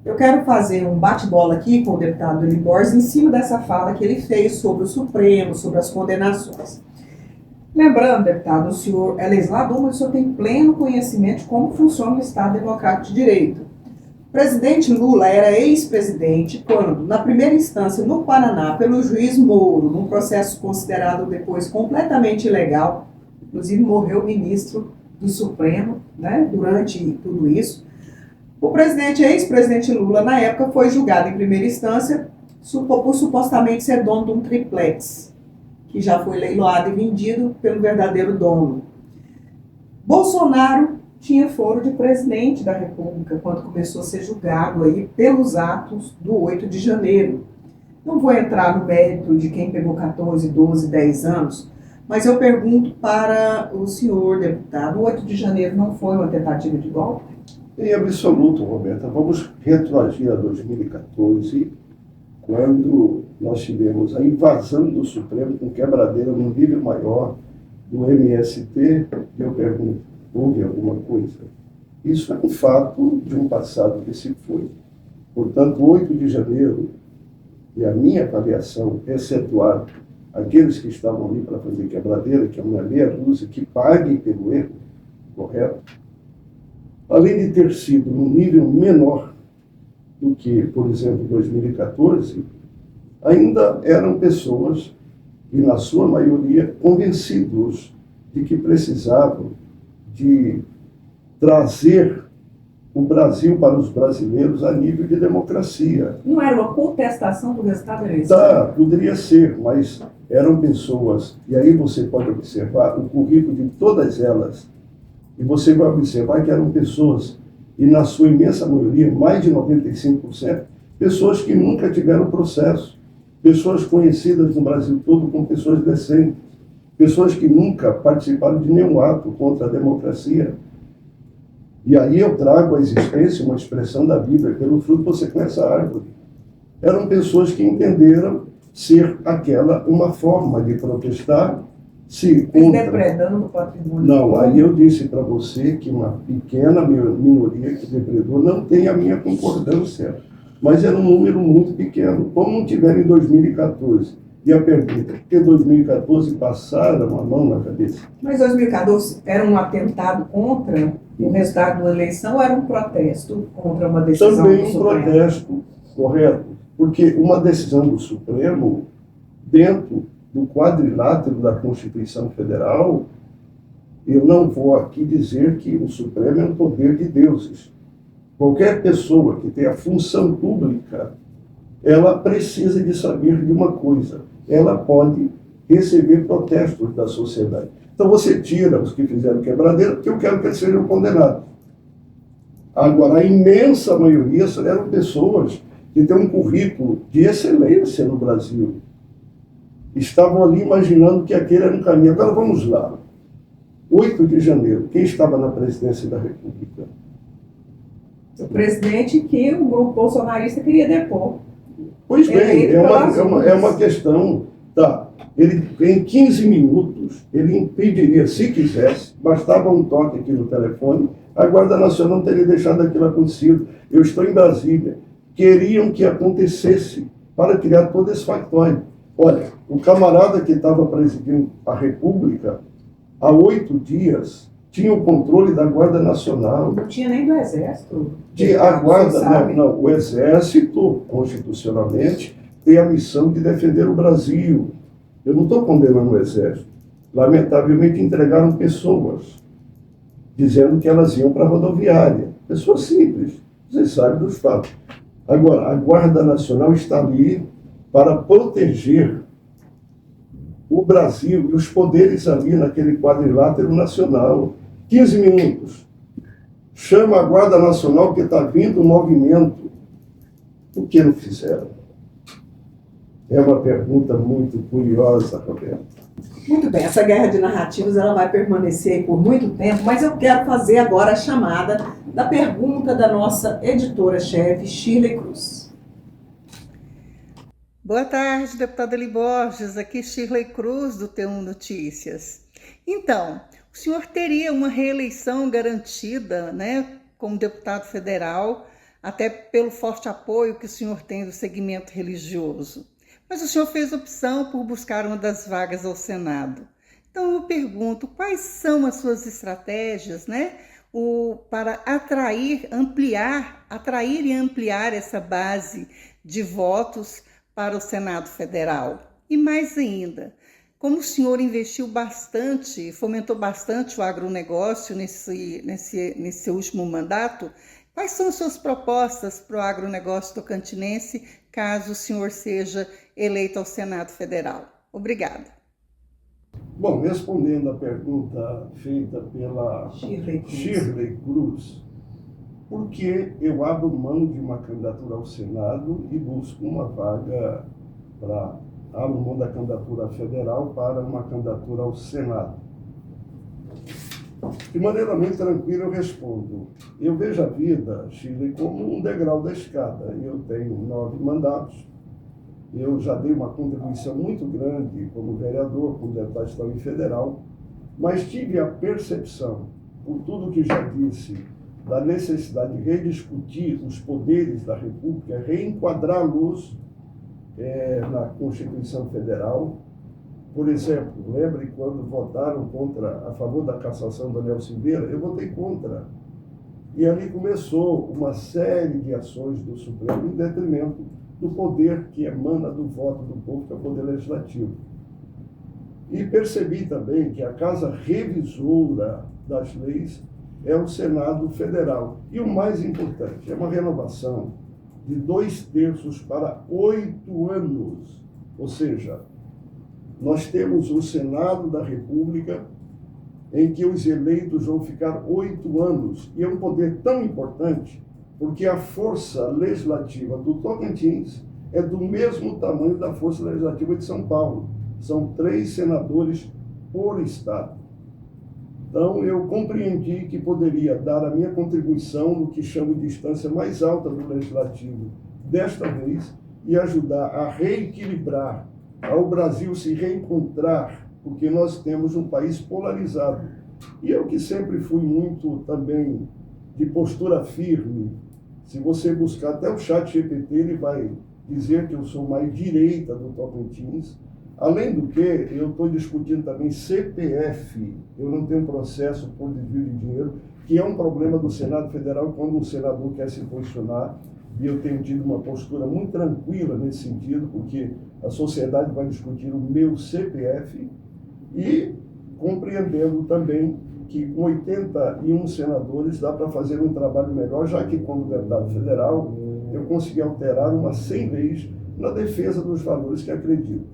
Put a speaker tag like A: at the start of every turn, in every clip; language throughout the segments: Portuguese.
A: Eu quero fazer um bate-bola aqui com o deputado Eli Borges em cima dessa fala que ele fez sobre o Supremo, sobre as condenações. Lembrando, deputado, o senhor é legislador, mas o senhor tem pleno conhecimento de como funciona o Estado Democrático de Direito. O presidente Lula era ex-presidente quando, na primeira instância no Paraná, pelo juiz Moro, num processo considerado depois completamente ilegal, inclusive morreu o ministro do Supremo, né, durante tudo isso, o ex-presidente Lula, na época, foi julgado em primeira instância por supostamente ser dono de um triplex, que já foi leiloado e vendido pelo verdadeiro dono. Bolsonaro tinha foro de presidente da República quando começou a ser julgado aí pelos atos do 8 de janeiro. Não vou entrar no mérito de quem pegou 14, 12, 10 anos, mas eu pergunto para o senhor deputado, o 8 de janeiro não foi uma tentativa de golpe?
B: Em absoluto, Roberta. Vamos retroagir a 2014, quando nós tivemos a invasão do Supremo com quebradeira num nível maior do MST. Eu pergunto, houve alguma coisa? Isso é um fato de um passado que se foi. Portanto, 8 de janeiro, e a minha avaliação, excetuar aqueles que estavam ali para fazer quebradeira, que é uma meia dúzia, que paguem pelo erro, correto? Além de ter sido num nível menor do que, por exemplo, 2014, ainda eram pessoas, e na sua maioria, convencidos de que precisavam de trazer o Brasil para os brasileiros a nível de democracia.
A: Não era uma contestação do resultado da eleição?
B: Tá, poderia ser, mas eram pessoas, e aí você pode observar o currículo de todas elas, e você vai observar que eram pessoas, e na sua imensa maioria, mais de 95%, pessoas que nunca tiveram processo, pessoas conhecidas no Brasil todo como pessoas decentes, pessoas que nunca participaram de nenhum ato contra a democracia. E aí eu trago à existência uma expressão da Bíblia, pelo fruto você conhece a árvore. Eram pessoas que entenderam ser aquela uma forma de protestar, se contra...
A: Depredando o patrimônio.
B: Não, aí eu disse para você que uma pequena minoria que depredou não tem a minha concordância, mas era um número muito pequeno, como não tiveram em 2014. E a pergunta, por que 2014 passaram a mão na cabeça?
A: Mas 2014 era um atentado contra o resultado da eleição ou era um protesto contra uma decisão
B: Também
A: do
B: um
A: Supremo?
B: protesto, correto? Porque uma decisão do Supremo, dentro do quadrilátero da Constituição Federal, eu não vou aqui dizer que o Supremo é um poder de deuses. Qualquer pessoa que tenha função pública, ela precisa de saber de uma coisa. Ela pode receber protestos da sociedade. Então você tira os que fizeram quebradeira, porque eu quero que eles sejam condenados. Agora, a imensa maioria eram pessoas que têm um currículo de excelência no Brasil. Estavam ali imaginando que aquele era um caminho. Agora vamos lá. 8 de janeiro, quem estava na presidência da República?
A: O presidente que o grupo bolsonarista queria depor.
B: Pois bem,
A: Eleito
B: é
A: pelas urnas.
B: uma questão. Tá. Ele, em 15 minutos, ele impediria, se quisesse, bastava um toque aqui no telefone, a Guarda Nacional não teria deixado aquilo acontecido. Eu estou em Brasília. Queriam que acontecesse para criar todo esse factóide. Olha, o camarada que estava presidindo a República, há 8 dias, tinha o controle da Guarda Nacional.
A: Não tinha nem do Exército.
B: A Guarda, não, o Exército, constitucionalmente, tem a missão de defender o Brasil. Eu não estou condenando o Exército. Lamentavelmente, entregaram pessoas, dizendo que elas iam para a rodoviária. Pessoas simples, vocês sabem dos fatos. Agora, a Guarda Nacional está ali para proteger o Brasil e os poderes ali naquele quadrilátero nacional. 15 minutos. Chama a Guarda Nacional que está vindo um movimento. Por que não fizeram? É uma pergunta muito curiosa, Roberto.
A: Muito bem, essa guerra de narrativas ela vai permanecer por muito tempo, mas eu quero fazer agora a chamada da pergunta da nossa editora-chefe, Shirley Cruz.
C: Boa tarde, deputada Eli Borges. Aqui Shirley Cruz, do T1 Notícias. Então, o senhor teria uma reeleição garantida, né, como deputado federal, até pelo forte apoio que o senhor tem do segmento religioso. Mas o senhor fez opção por buscar uma das vagas ao Senado. Então eu pergunto, quais são as suas estratégias, né, para atrair e ampliar essa base de votos para o Senado Federal? E mais ainda, como o senhor investiu bastante, fomentou bastante o agronegócio nesse seu último mandato, quais são as suas propostas para o agronegócio tocantinense, caso o senhor seja eleito ao Senado Federal? Obrigada.
B: Bom, respondendo à pergunta feita pela Shirley Cruz, por que eu abro mão de uma candidatura ao Senado e busco uma vaga abro mão da candidatura federal para uma candidatura ao Senado? De maneira muito tranquila eu respondo. Eu vejo a vida, Shirley, como um degrau da escada. Eu tenho 9 mandatos. Eu já dei uma contribuição muito grande como vereador, como deputado estadual e federal, mas tive a percepção, por tudo que já disse, da necessidade de rediscutir os poderes da República, reenquadrá-los na Constituição Federal. Por exemplo, lembre quando votaram a favor da cassação do Daniel Silveira? Eu votei contra. E ali começou uma série de ações do Supremo em detrimento do poder que emana do voto do povo, que é o poder legislativo. E percebi também que a casa revisora das leis é o Senado Federal. E o mais importante, é uma renovação de 2/3 para 8 anos. Ou seja, nós temos o Senado da República, em que os eleitos vão ficar 8 anos. E é um poder tão importante, porque a força legislativa do Tocantins é do mesmo tamanho da força legislativa de São Paulo. São 3 senadores por estado. Então, eu compreendi que poderia dar a minha contribuição no que chamo de instância mais alta do legislativo desta vez e ajudar a reequilibrar, ao Brasil se reencontrar, porque nós temos um país polarizado. E eu que sempre fui muito também de postura firme. Se você buscar até o ChatGPT, ele vai dizer que eu sou mais direita do Tocantins. Além do que, eu estou discutindo também CPF. Eu não tenho processo por desvio de dinheiro, que é um problema do Senado Federal quando um senador quer se posicionar. E eu tenho tido uma postura muito tranquila nesse sentido, porque a sociedade vai discutir o meu CPF e compreendendo também que com 81 senadores dá para fazer um trabalho melhor, já que como deputado federal eu consegui alterar umas 100 leis na defesa dos valores que acredito.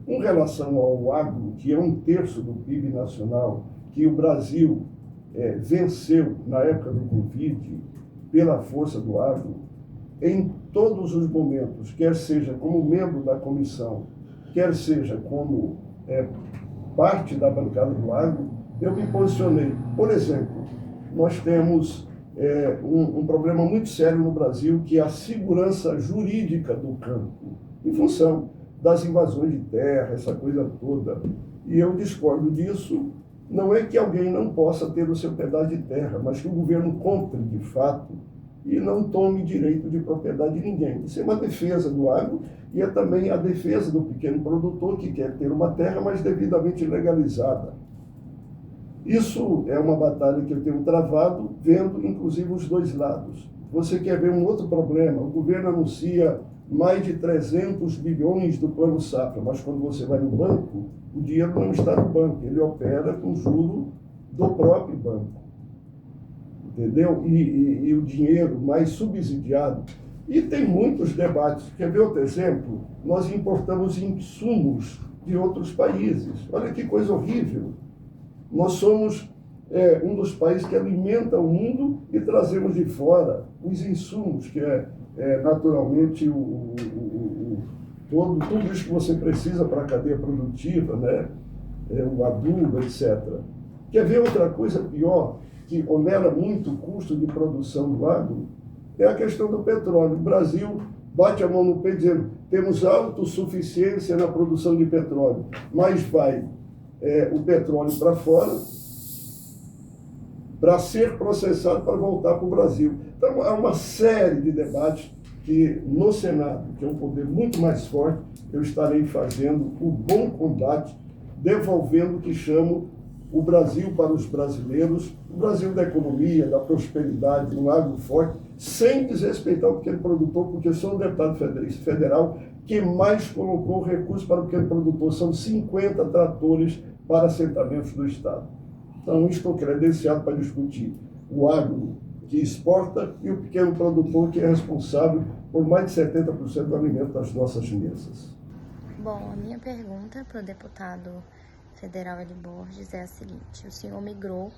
B: Com relação ao agro, que é 1/3 do PIB nacional, que o Brasil venceu na época do Covid pela força do agro, em todos os momentos, quer seja como membro da comissão, quer seja como parte da bancada do agro, eu me posicionei. Por exemplo, nós temos um problema muito sério no Brasil, que é a segurança jurídica do campo, em função das invasões de terra, essa coisa toda. E eu discordo disso. Não é que alguém não possa ter o seu pedaço de terra, mas que o governo compre de fato e não tome direito de propriedade de ninguém. Isso é uma defesa do agro e é também a defesa do pequeno produtor que quer ter uma terra, mas devidamente legalizada. Isso é uma batalha que eu tenho travado, vendo inclusive os dois lados. Você quer ver um outro problema? O governo anuncia mais de 300 bilhões do Plano Safra, mas quando você vai no banco, o dinheiro não está no banco, ele opera com juro do próprio banco. Entendeu? E o dinheiro mais subsidiado. E tem muitos debates. Quer ver outro exemplo? Nós importamos insumos de outros países. Olha que coisa horrível. Nós somos um dos países que alimenta o mundo e trazemos de fora os insumos, que naturalmente tudo isso que você precisa para a cadeia produtiva, né? O adubo, etc. Quer ver outra coisa pior, que onera muito o custo de produção do agro? É a questão do petróleo. O Brasil bate a mão no peito dizendo temos autossuficiência na produção de petróleo, mas vai o petróleo para fora para ser processado para voltar para o Brasil. Então, há uma série de debates que no Senado, que é um poder muito mais forte, eu estarei fazendo o bom combate, devolvendo o que chamo o Brasil para os brasileiros, o Brasil da economia, da prosperidade, um agro forte, sem desrespeitar o pequeno produtor, porque eu sou o deputado federal que mais colocou recursos para o pequeno produtor. São 50 tratores para assentamentos do Estado. Então, estou credenciado para discutir o agro que exporta e o pequeno produtor que é responsável por mais de 70% do alimento das nossas mesas.
D: Bom, a minha pergunta para o deputado federal Eli Borges é a seguinte: o senhor migrou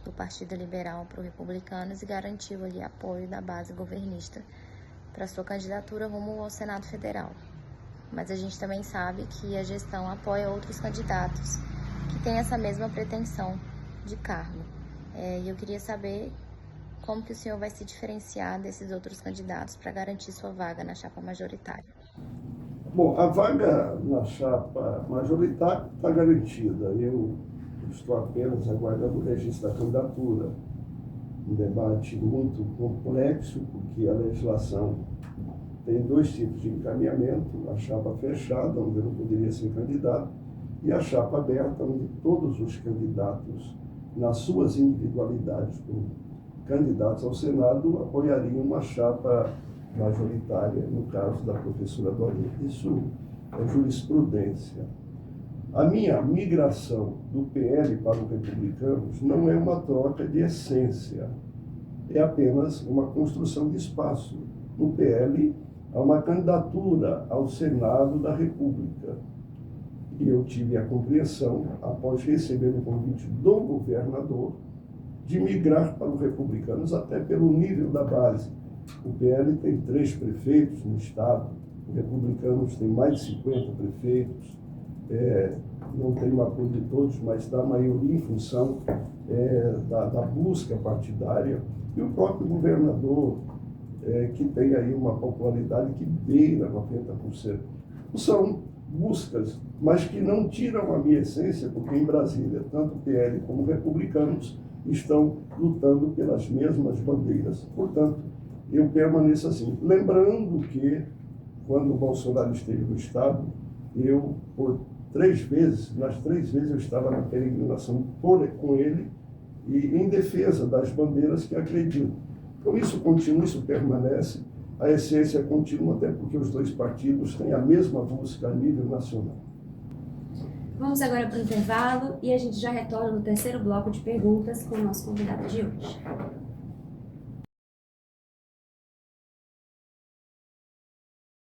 D: do Partido Liberal para o Republicanos e garantiu ali apoio da base governista para sua candidatura rumo ao Senado Federal. Mas a gente também sabe que a gestão apoia outros candidatos que têm essa mesma pretensão de cargo. E eu queria saber como que o senhor vai se diferenciar desses outros candidatos para garantir sua vaga na chapa majoritária.
B: Bom, a vaga na chapa majoritária está garantida. Eu estou apenas aguardando o registro da candidatura. Um debate muito complexo, porque a legislação tem 2 tipos de encaminhamento: a chapa fechada, onde eu não poderia ser candidato, e a chapa aberta, onde todos os candidatos, nas suas individualidades, como candidatos ao Senado, apoiariam uma chapa majoritária, no caso da professora Dorinha. Isso é jurisprudência. A minha migração do PL para o Republicanos não é uma troca de essência, é apenas uma construção de espaço. No PL, há uma candidatura ao Senado da República. E eu tive a compreensão, após receber o convite do governador, de migrar para os Republicanos, até pelo nível da base. O PL tem 3 prefeitos no estado, os Republicanos têm mais de 50 prefeitos, não tem o apoio de todos, mas da maioria em função da busca partidária, e o próprio governador, que tem aí uma popularidade que beira 90%. São buscas, mas que não tiram a minha essência, porque em Brasília, tanto o PL como Republicanos estão lutando pelas mesmas bandeiras. Portanto, eu permaneço assim. Lembrando que, quando o Bolsonaro esteve no Estado, eu, por 3 vezes, nas 3 vezes eu estava na peregrinação com ele e em defesa das bandeiras que acredito. Então isso continua, isso permanece, a essência continua, até porque os 2 partidos têm a mesma busca a nível nacional.
E: Vamos agora para o intervalo e a gente já retorna no terceiro bloco de perguntas com o nosso convidado de hoje.